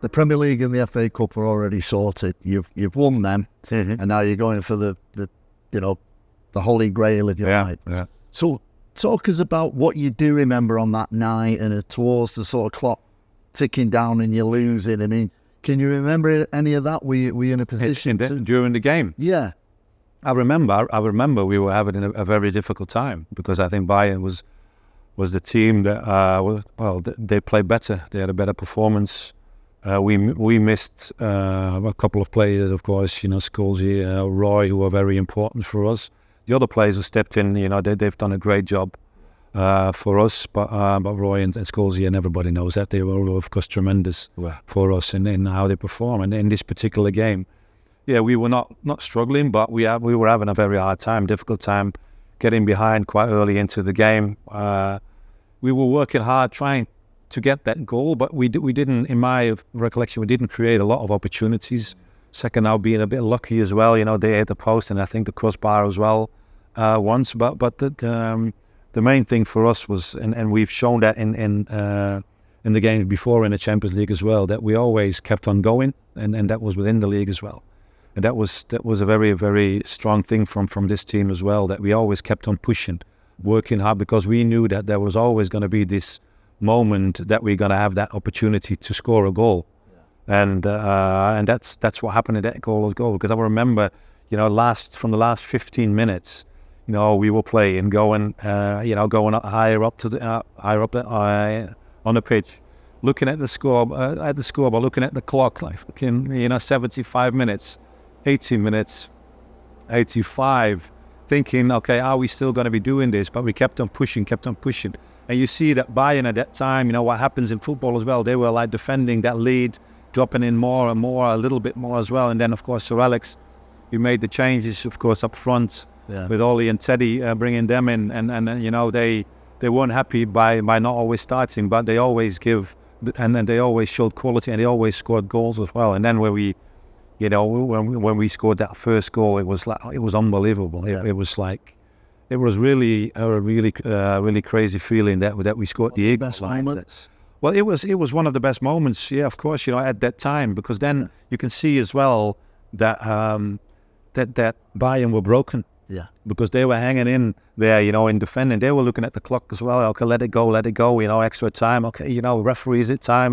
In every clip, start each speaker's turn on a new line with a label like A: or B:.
A: the Premier League and the FA Cup are already sorted. You've won them, and now you're going for the Holy Grail, if you like.
B: Yeah.
A: So talk us about what you do remember on that night and towards the sort of clock ticking down and you're losing. I mean, can you remember any of that? Were you in a position
B: during the game?
A: Yeah.
B: I remember we were having a very difficult time because I think Bayern was the team that they played better. They had a better performance. We missed a couple of players, of course. Scholes, Roy, who were very important for us. The other players who stepped in, they've done a great job for us. But Roy and Scholes, and everybody knows that they were, of course, tremendous for us in how they perform. And in this particular game, we were not struggling, but we were having a very hard time, difficult time, getting behind quite early into the game. We were working hard trying to get that goal, but we didn't, in my recollection, we didn't create a lot of opportunities. Second, now being a bit lucky as well, they hit the post and I think the crossbar as well once. But the main thing for us was, and we've shown that in the games before in the Champions League as well, that we always kept on going, and that was within the league as well. And that was a very, very strong thing from this team as well, that we always kept on pushing, working hard, because we knew that there was always going to be this moment that we're going to have that opportunity to score a goal. And that's what happened in that goal. Because I remember, from the last 15 minutes, we were playing, going up higher up on the pitch, looking at the score, but looking at the clock, like 75 minutes, 80 minutes, 85, thinking, okay, are we still going to be doing this? But we kept on pushing. And you see that Bayern at that time, what happens in football as well, they were like defending that lead, dropping in more and more, a little bit more as well. And then, of course, Sir Alex, we made the changes, of course, up front with Ollie and Teddy, bringing them in. And they weren't happy by not always starting, but they always and they always showed quality, and they always scored goals as well. And then when we scored that first goal, it was unbelievable. It was like, it was really a really crazy feeling that we scored the best moments. Well, it was one of the best moments, of course, at that time, because then you can see as well that that Bayern were broken. Yeah. Because they were hanging in there, in defending. They were looking at the clock as well. Okay, let it go, extra time. Okay, referee, is it time?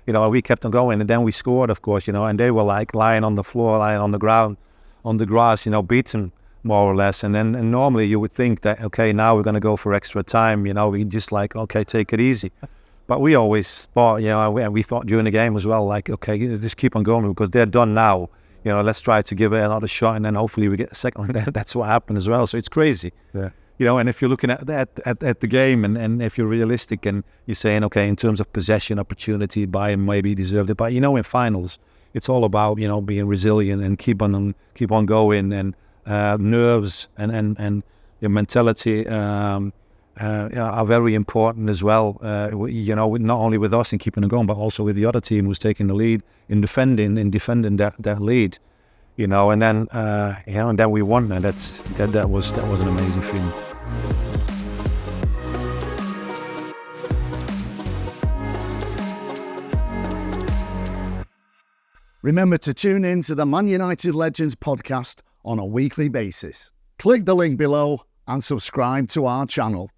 B: We kept on going, and then we scored, of course, and they were like lying on the floor, lying on the ground, on the grass, beaten more or less. And normally you would think that, okay, now we're going to go for extra time, we just like, okay, take it easy. But we always thought, we thought during the game as well, like, okay, just keep on going because they're done now. Let's try to give it another shot, and then hopefully we get a second one. That's what happened as well. So it's crazy. Yeah. And if you're looking at the game, and if you're realistic and you're saying, okay, in terms of possession, opportunity, Bayern maybe deserved it. But, in finals, it's all about, being resilient and keep on going, and nerves and your mentality are very important as well. Not only with us in keeping it going, but also with the other team who's taking the lead in defending that lead. And then and then we won, and that was an amazing feeling.
A: Remember to tune in to the Man United Legends podcast on a weekly basis. Click the link below and subscribe to our channel.